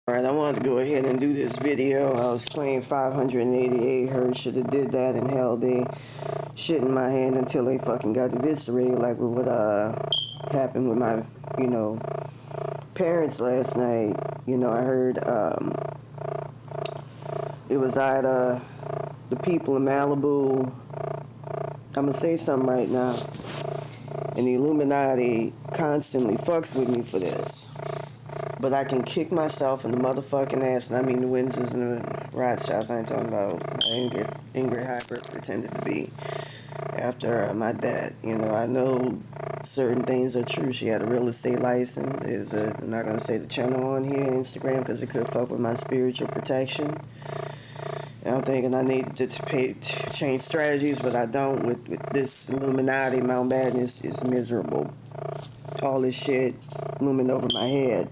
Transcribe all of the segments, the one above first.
Alright, I wanted to go ahead and do this video. I was playing 588 hertz. Should have did that, and hell, they shit in my hand until they fucking got eviscerated, like with what happened with my, parents last night. I heard it was at the people in Malibu. I'm gonna say something right now, and the Illuminati constantly fucks with me for this. But I can kick myself in the motherfucking ass, and I mean the Windsors and the Rothschilds. I ain't talking about Ingrid Hyper pretended to be after my dad. I know certain things are true. She had a real estate license. I'm not going to say the channel on here, Instagram, because it could fuck with my spiritual protection. And I'm thinking I need to change strategies, but I don't. With this Illuminati, Mount Madness is miserable. All this shit looming over my head.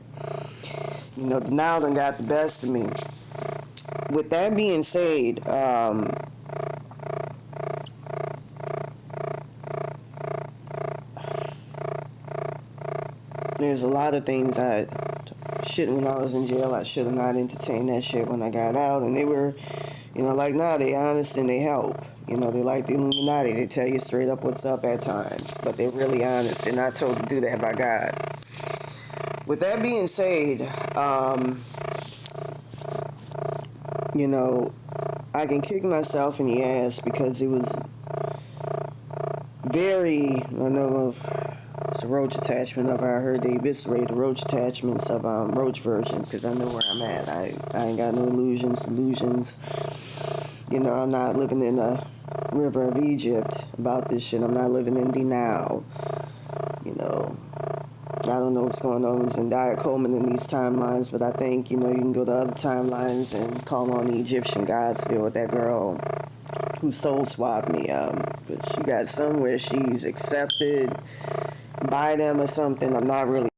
Now done got the best of me. With that being said, there's a lot of things when I was in jail, I should have not entertained that shit when I got out. And they were, they honest and they help. They like the Illuminati. They tell you straight up what's up at times. But they're really honest. They're not told to do that by God. With that being said, I can kick myself in the ass because it was I know if it's a roach attachment of, I heard they eviscerate the roach attachments of roach versions, because I know where I'm at. I ain't got no delusions. I'm not living in a river of Egypt about this shit. I'm not living in denial. I don't know what's going on with Zendaya Coleman in these timelines, but I think, you can go to other timelines and call on the Egyptian gods to deal with that girl who soul swapped me. But she got somewhere she's accepted by them or something. I'm not really.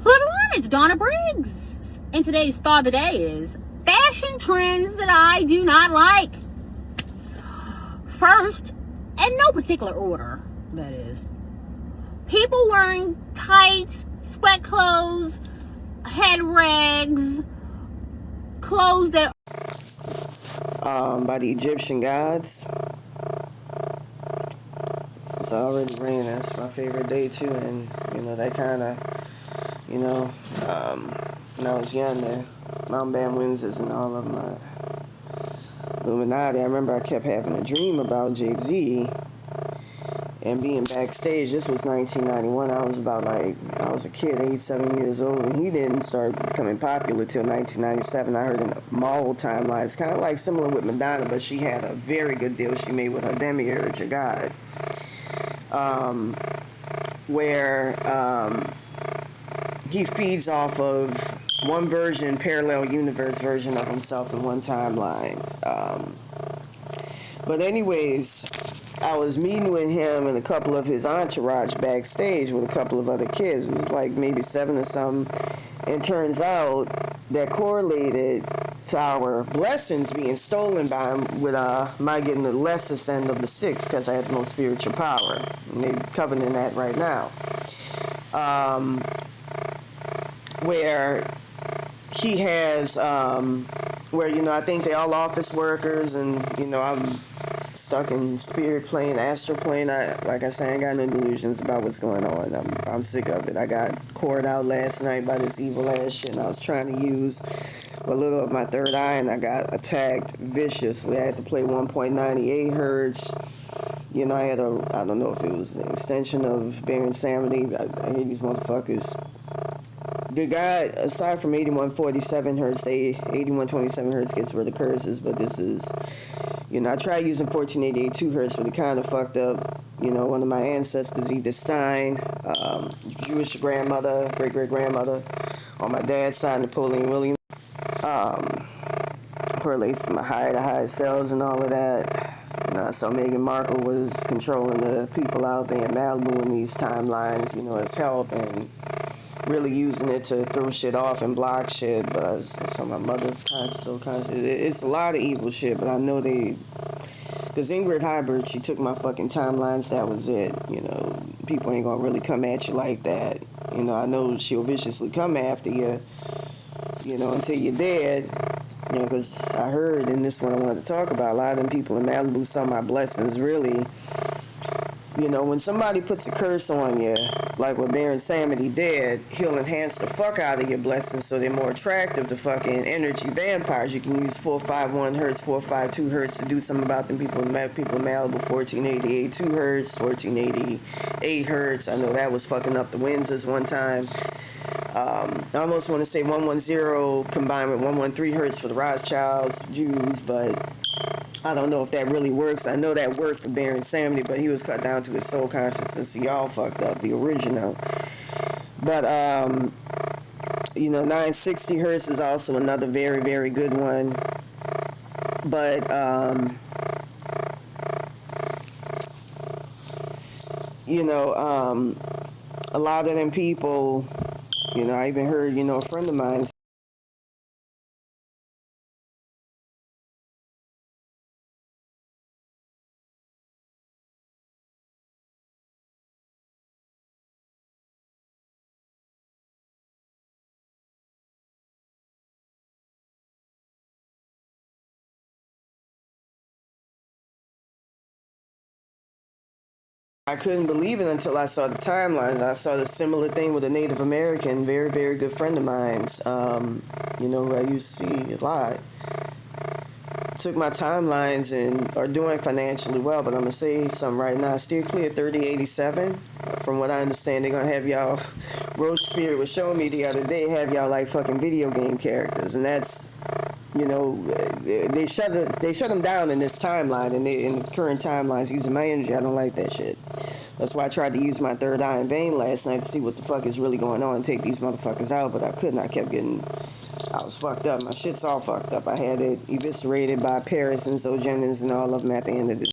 Hello everyone, it's Donna Briggs, and today's thought of the day is fashion trends that I do not like. First, in no particular order, that is, people wearing tights, sweat clothes, head rags, clothes that By the Egyptian gods. It's already raining. That's my favorite day too, and that kind of. When I was young, the Mount Bam Windsors and all of my Illuminati, I remember I kept having a dream about Jay-Z and being backstage. This was 1991. I was a kid, 8, 7 years old, and he didn't start becoming popular till 1997. I heard in the Marvel timelines, kind of like similar with Madonna, but she had a very good deal she made with her demiurge, a god, where he feeds off of one parallel universe version of himself in one timeline. But anyways, I was meeting with him and a couple of his entourage backstage with a couple of other kids. It was like maybe 7 or something. And it turns out that correlated to our blessings being stolen by him with my getting the lessest end of the sticks because I had no spiritual power. And they're covering that right now. Where he has, I think they're all office workers, and, I'm stuck in spirit plane, astral plane. Like I say, I ain't got no delusions about what's going on. I'm sick of it. I got cored out last night by this evil ass shit, and I was trying to use a little of my third eye, and I got attacked viciously. I had to play 1.98 hertz. You know, I don't know if it was an extension of Bear Insanity. I hear these motherfuckers. The guy, aside from 8147 hertz, 8127 hertz gets rid of curses, but this is, you know, I tried using 1488 2 hertz, but it kind of fucked up. You know, one of my ancestors, Edith Stein, Jewish grandmother, great great grandmother, on my dad's side, Napoleon Williams, correlates to my higher cells and all of that. You know, so Meghan Markle was controlling the people out there in Malibu in these timelines, you know, as help, and really using it to throw shit off and block shit. But so my mother's so conscious. It's a lot of evil shit, but I know they. Because Ingrid Hybrid, she took my fucking timelines, that was it. You know, people ain't gonna really come at you like that. You know, I know she'll viciously come after you, you know, until you're dead. You know, because I heard in this one I wanted to talk about, a lot of them people in Malibu saw my blessings really. You know, when somebody puts a curse on you, like what Baron Samedi did, he'll enhance the fuck out of your blessings so they're more attractive to fucking energy vampires. You can use 451 hertz, 452 hertz to do something about them people in Malibu, 1488 2 hertz, 1488 hertz. I know that was fucking up the Windsors one time. I almost want to say 110 combined with 113 hertz for the Rothschilds, Jews, but I don't know if that really works. I know that worked for Baron Samedi, but he was cut down to his soul consciousness. So y'all fucked up the original. But you know, 960 hertz is also another very, very good one. But you know, a lot of them people, you know, I even heard, you know, a friend of mine I couldn't believe it until I saw the timelines. I saw the similar thing with a Native American, very, very good friend of mine's, you know, who I used to see a lot. Took my timelines and are doing financially well, but I'm going to say something right now. Steer clear 3087. From what I understand, they're going to have y'all, Roach Spirit was showing me the other day, have y'all like fucking video game characters. And that's, you know, they shut them down in this timeline, and in the current timelines using my energy. I don't like that shit. That's why I tried to use my third eye in vain last night to see what the fuck is really going on and take these motherfuckers out, but I couldn't. I was fucked up. My shit's all fucked up. I had it eviscerated by Paris and Zogenins and all of them at the end of the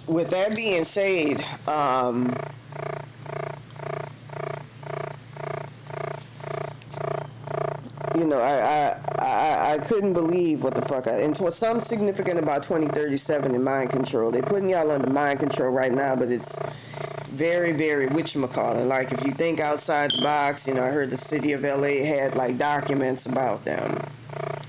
with that being said, I couldn't believe what the fuck. And something significant about 2037 in mind control. They're putting y'all under mind control right now, but it's very, very whatchamacallit. Like, if you think outside the box, I heard the city of LA had, like, documents about them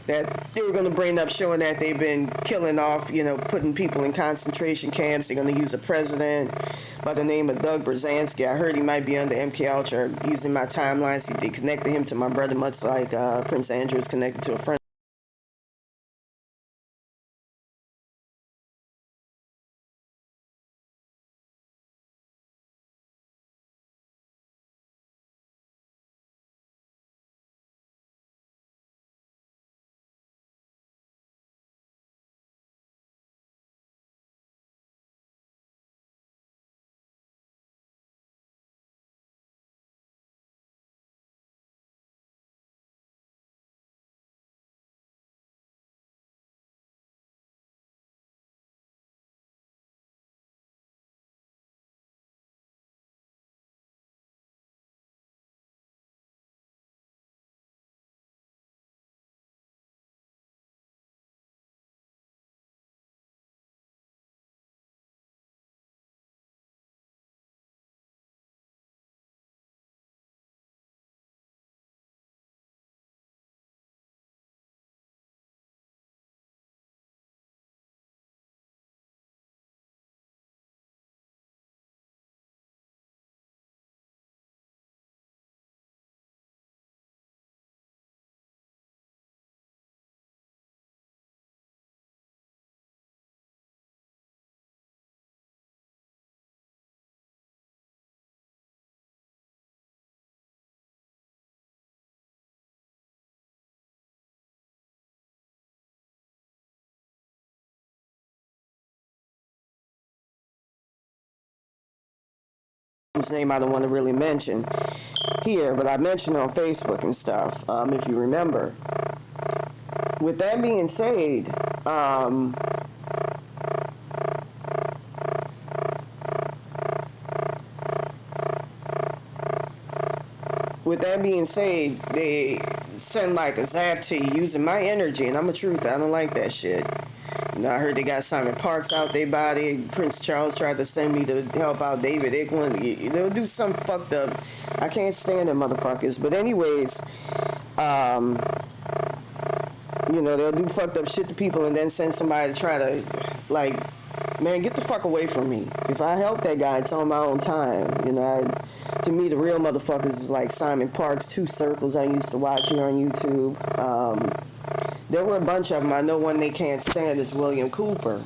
that they were going to bring up showing that they've been killing off, putting people in concentration camps. They're going to use a president by the name of Doug Brzezinski. I heard he might be under MK Ultra. Using my timelines, they connected him to my brother, much like Prince Andrew is connected to a friend. His name I don't want to really mention here, but I mentioned on Facebook and stuff, if you remember. With that being said, they send like a zap to you using my energy, and I'm a truth. I don't like that shit. I heard they got Simon Parks out their body. Prince Charles tried to send me to help out David Icklin. They'll do some fucked up. I can't stand them motherfuckers. But anyways, they'll do fucked up shit to people and then send somebody to try to, like, man, get the fuck away from me. If I help that guy, it's on my own time. To me, the real motherfuckers is like Simon Parks, Two Circles I used to watch here on YouTube. There were a bunch of them. I know one they can't stand is William Cooper.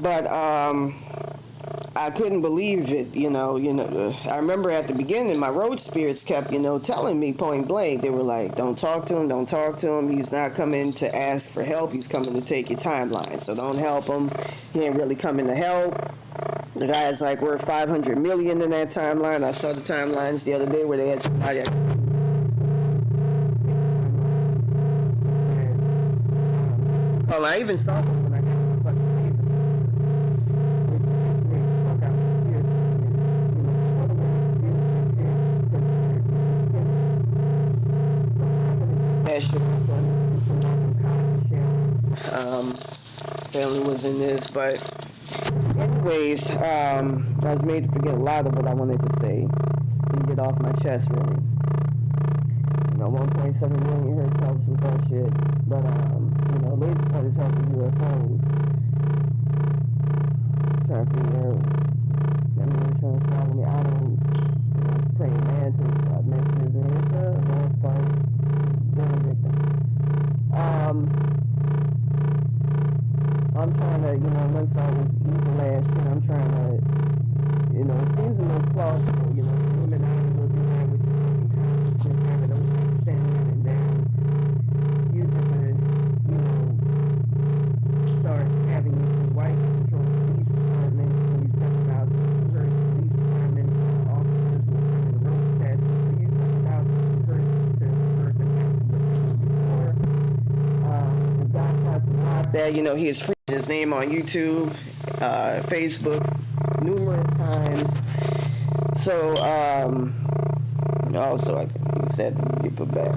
But I couldn't believe it, I remember at the beginning, my road spirits kept, telling me point blank. They were like, don't talk to him. He's not coming to ask for help. He's coming to take your timeline. So don't help him. He ain't really coming to help. The guy's like worth 500 million in that timeline. I saw the timelines the other day where they had somebody. Well, I even saw them when I got the fucking family was in this, but anyways, I was made to forget a lot of what I wanted to say and get off my chest, really. 1.7 million hertz helps with that shit, but laser cutters help with UFOs. Trying to figure out, trying to swallow me. I don't, it's praying mantis. I mentioned his name. It's a last part. I'm trying to, once I was evil last shit, I'm trying to, it seems the most plausible, women out will do that with your fucking consciousness, have it overextended, and then use it to, start having you some white control police department, when you 7,000 hertz police department officers will turn the rope attachments, we use 7,000 hertz to hurt them after before. The guy tries to block that, he is free. his name on YouTube, Facebook, numerous times. So, also I can use that to get put back.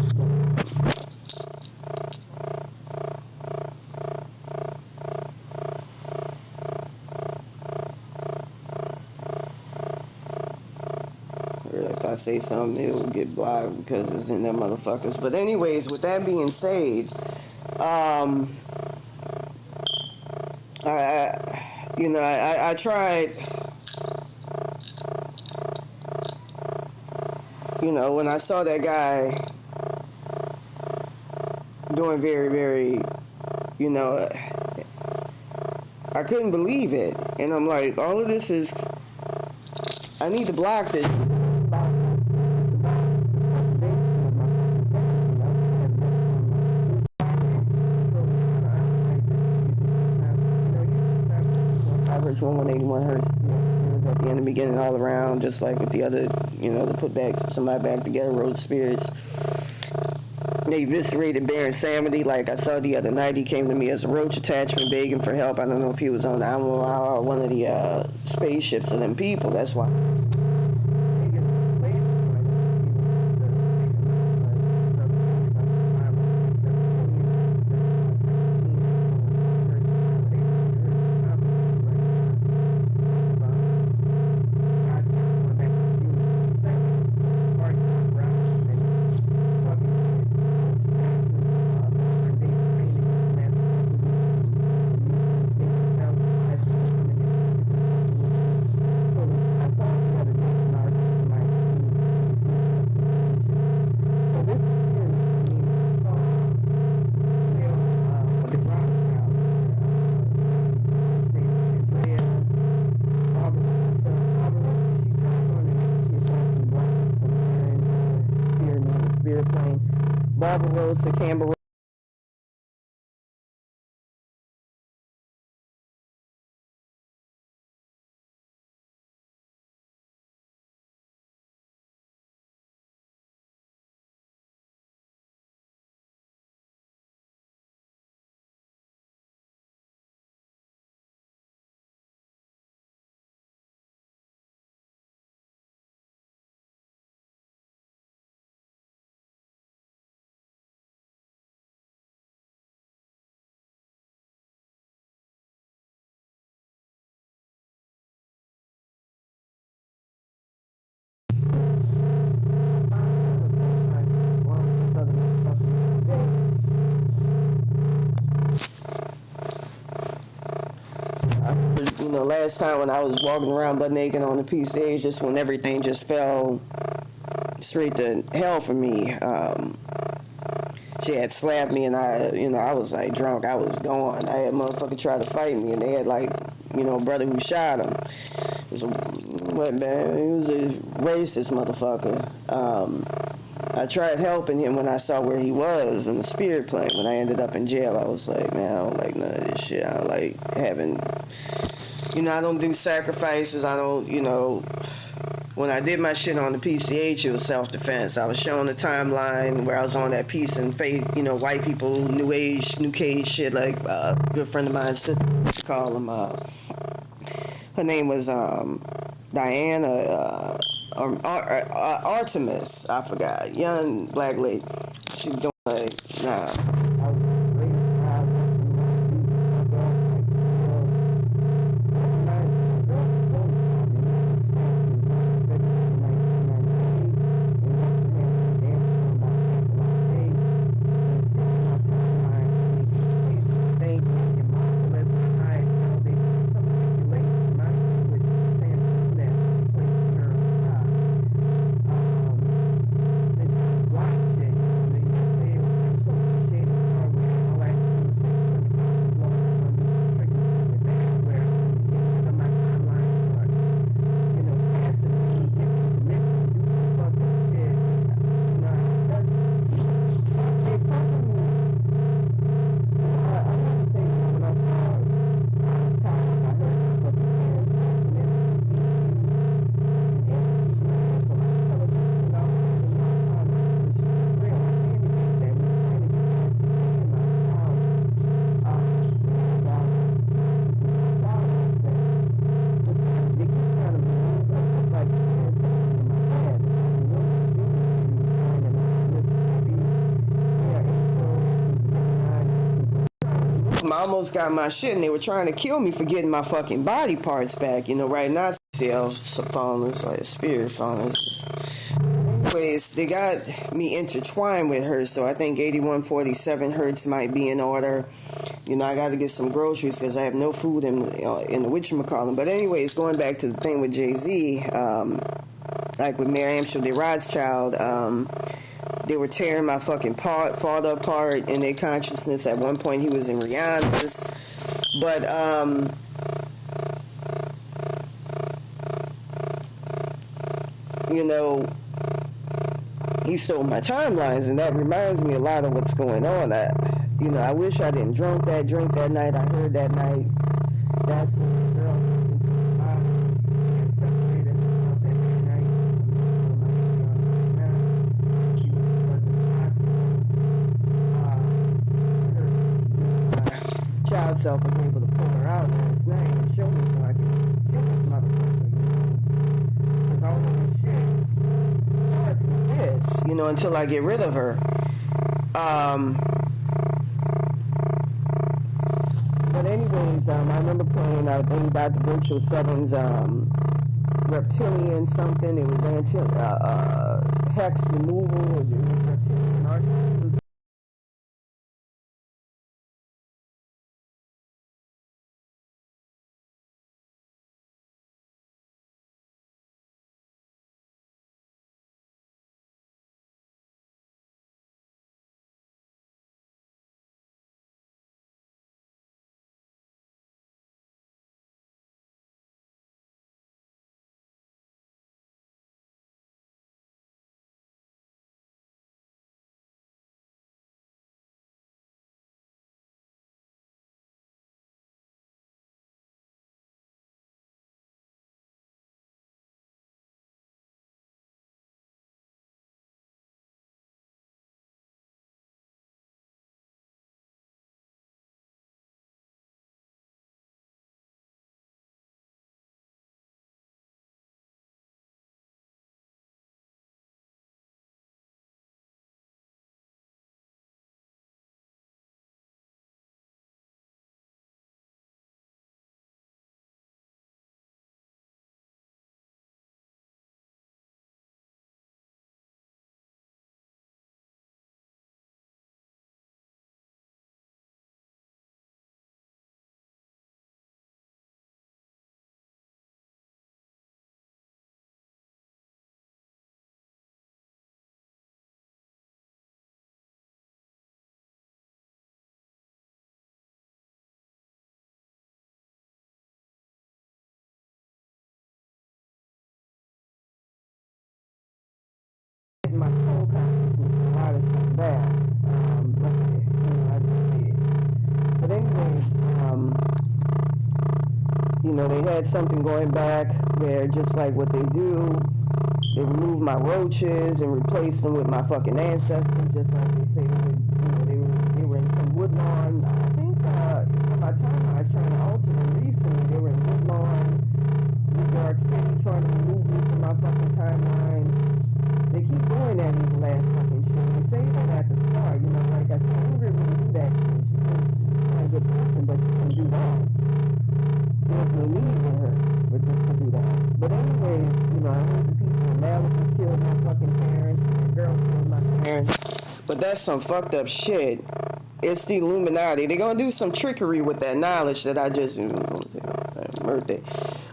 If I say something, it will get blocked because it's in them motherfuckers. But anyways, with that being said, I tried, when I saw that guy doing very, very, I couldn't believe it. And I'm like, all of this is, I need to block this. Hertz, 1181 hertz, at the end and beginning all around, just like with the other, to put back somebody back together, road spirits. They eviscerated Baron Samedi, like I saw the other night. He came to me as a roach attachment, begging for help. I don't know if he was on one of the spaceships of them people. That's why. Barbara Rose to Canberra. Last time when I was walking around butt naked on the PCH, just when everything just fell straight to hell for me. She had slapped me, and I was like drunk. I was gone. I had motherfucker try to fight me, and they had like, brother who shot him. It was a racist motherfucker. I tried helping him when I saw where he was in the spirit plane. When I ended up in jail, I was like, man, I don't like none of this shit. I don't like having, I don't do sacrifices. I don't, when I did my shit on the PCH, it was self-defense. I was showing the timeline where I was on that peace and faith, white people, new age shit, like a good friend of mine, sister, call him, her name was Diana, Artemis, I forgot, young black lady. She doing like, nah. almost got my shit, and they were trying to kill me for getting my fucking body parts back. You know, right now, phone is like a spirit phone. Anyways, they got me intertwined with her, so I think 8147 hertz might be in order. You know, I got to get some groceries because I have no food in the whatchamacallit. But anyways, going back to the thing with Jay-Z, like with Mary Amschel, the Rothschild, they were tearing my fucking father apart in their consciousness. At one point, he was in Rihanna's. But, you know, he stole my timelines, and that reminds me a lot of what's going on. I wish I didn't drink that night. I heard that night. That's when the girl had separated herself that night. She wasn't possible. Her child self was able to pull her out last night and show me so I could kill this motherfucker. Because all of this shit starts with this, until I get rid of her. But anyways, I remember playing out thing about the Virtual Sevens, reptilian something. It was hex removal. It was reptilian art. My soul consciousness a lot of shit back. I did. But anyways, they had something going back where just like what they do, they removed my roaches and replaced them with my fucking ancestors, just like they say they were in some woodlawn. I think from my time I was trying to alter them recently. They were in woodlawn, New York City, trying to remove me from my fucking timelines. They keep doing that in the last fucking shit. They say that at the start, like I said, Ingrid wouldn't do that shit. She's not a good person, but she can do that. There's no need for her to do that. But anyways, I heard the people in Malibu killed my fucking parents, and the girl killed my parents. But that's some fucked up shit. It's the Illuminati. They're gonna do some trickery with that knowledge that I just birthday.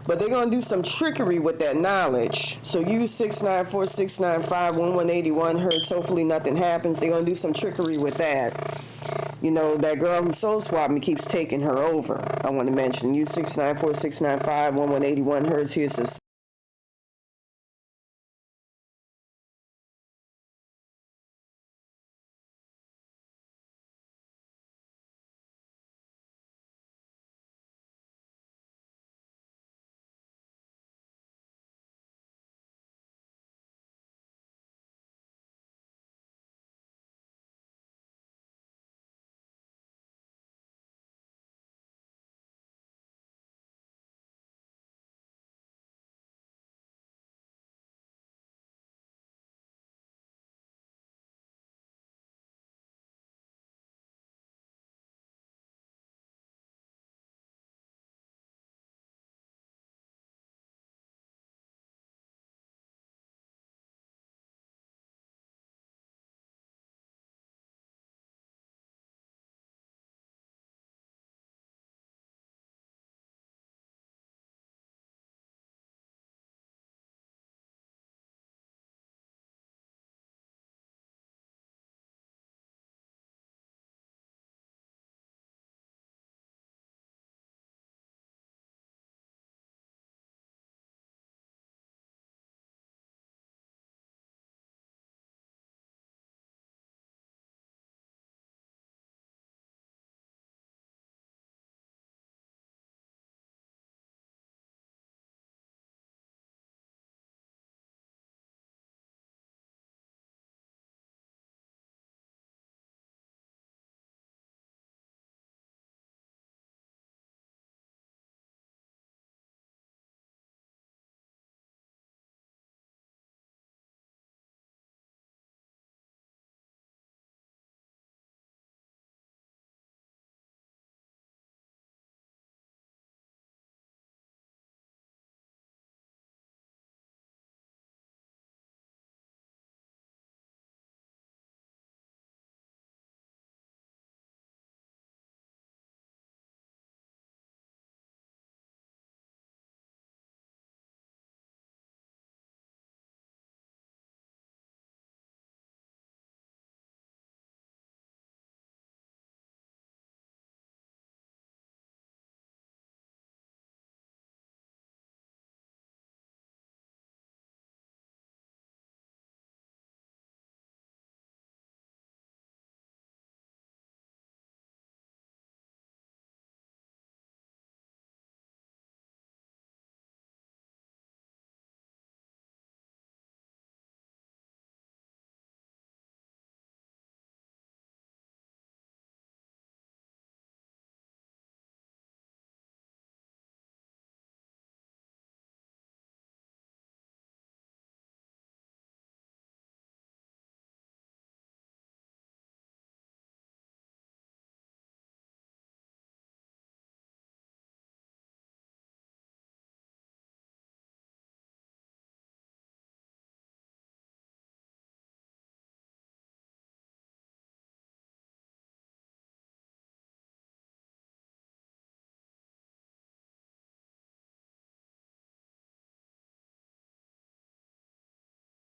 But they're gonna do some trickery with that knowledge. So use 694-695-1181 hertz. Hopefully nothing happens. They're gonna do some trickery with that. That girl who soul swapped me keeps taking her over. I want to mention use 694-695-1181 hertz. Here's this.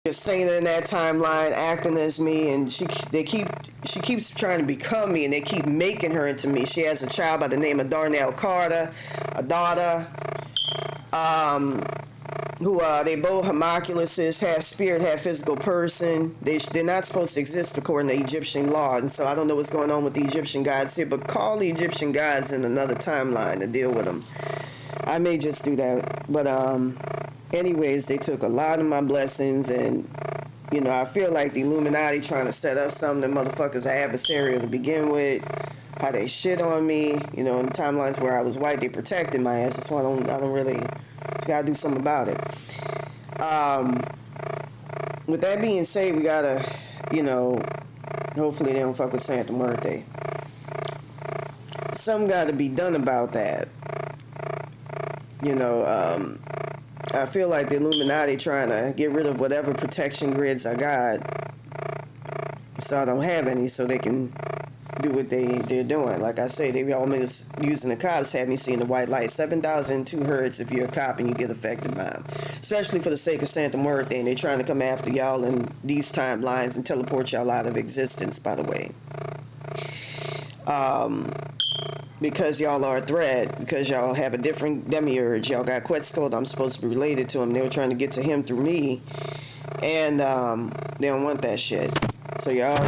Saying in that timeline, acting as me, and she keeps trying to become me, and they keep making her into me. She has a child by the name of Darnell Carter, a daughter, who they both homoculuses, half spirit, half physical person. They're not supposed to exist according to Egyptian law, and so I don't know what's going on with the Egyptian gods here, but call the Egyptian gods in another timeline to deal with them. I may just do that, but anyways, they took a lot of my blessings, and you know, I feel like the Illuminati trying to set up some of the motherfuckers are adversarial to begin with. How they shit on me, you know, in timelines where I was white, they protected my ass. That's why I don't really gotta do something about it. With that being said, we gotta, you know, hopefully they don't fuck with Santa Muerte. Something gotta be done about that. You know, I feel like the Illuminati trying to get rid of whatever protection grids I got, so I don't have any, so they can do what they're doing. Like I say, they almost using the cops had me seeing the white light. 7,002 hertz if you're a cop and you get affected by them, especially for the sake of Santa Muerte. And they're trying to come after y'all in these timelines and teleport y'all out of existence, by the way. Because y'all are a threat, because y'all have a different demiurge. Y'all got Quetzalcoatl, I'm supposed to be related to him. They were trying to get to him through me, and they don't want that shit. So y'all,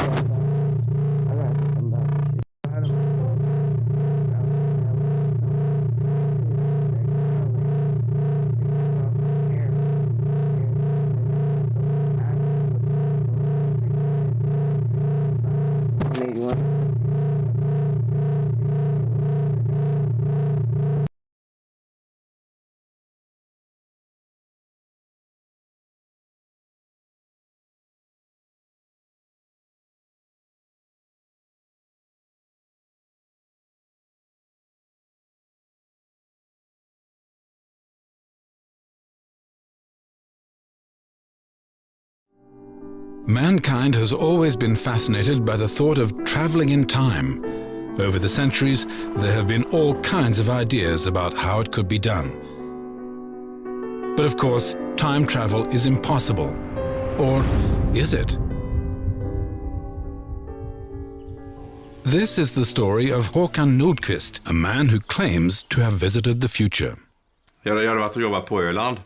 Mankind has always been fascinated by the thought of traveling in time. Over the centuries, there have been all kinds of ideas about how it could be done. But of course, time travel is impossible. Or is it? This is the story of Håkan Nordqvist, a man who claims to have visited the future. Jag hade varit och jobbat på Öland.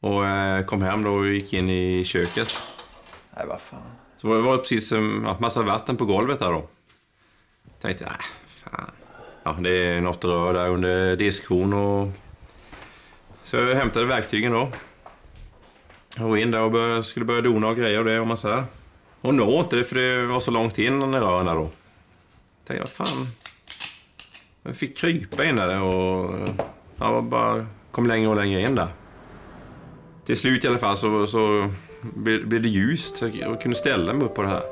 Och kom hem då och gick in i köket. Nej, vad fan. Så det var precis en massa vatten på golvet där då. Tänkte, fan. Ja, det är något rör där under diskhon och... Så jag hämtade verktygen då. Och in där och skulle börja dona och grejer och det och man säger. Och nå inte det för det var så långt in i rören där då. Tänkte, fan. Jag fick krypa in där och... Jag bara kom längre och längre in där. Till slut i alla fall så blev det ljust. Jag kunde ställa mig upp på det här.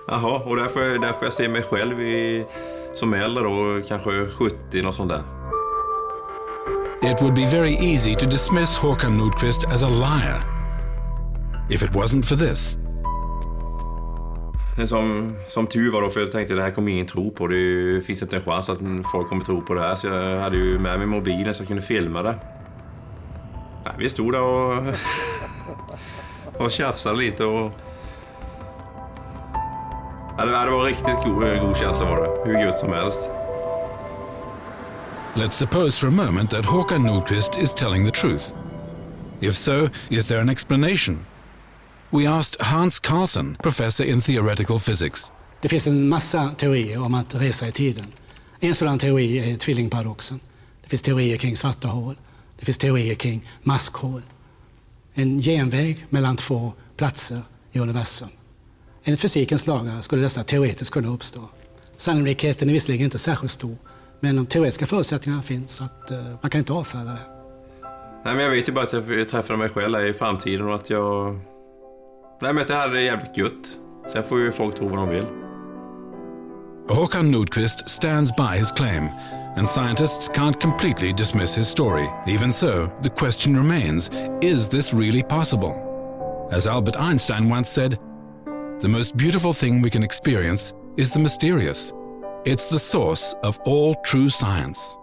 Jaha, och där får jag se mig själv som äldre då, kanske 70, något sånt där. It would be very easy to dismiss Håkan Nordqvist as a liar if it wasn't for this. Som tur var då, för jag tänkte det här kommer ingen tro på. Det finns inte en chans att folk kommer tro på det här. Så jag hade ju med mig mobilen så jag kunde filma det. Ja, vi stod där och tjafsade lite. Och... Ja, det var riktigt god känsla var det. Hur gott som helst. Let's suppose for a moment that Håkan Nordqvist is telling the truth. If so, is there an explanation? We asked Hans Karlsson, professor in theoretical physics. Det finns en massa teorier om att resa i tiden. En sådan teori är tvillingparadoxen. Det finns teorier kring svarta hål. Det finns teorier kring maskhål. En genväg mellan två platser i universum. Enligt fysikens lagar skulle dessa teoretiskt kunna uppstå. Sannolikheten är visserligen inte särskilt stor, men de teoretiska förutsättningarna finns så att man kan inte avfärda det. Nej, men jag vet ju bara att jag träffar mig själv i framtiden och att jag... Nej, men att det här är jävligt gött. Sen får ju folk tro vad de vill. Håkan Nordqvist stands by his claim, and scientists can't completely dismiss his story. Even so, the question remains, is this really possible? As Albert Einstein once said, the most beautiful thing we can experience is the mysterious. It's the source of all true science.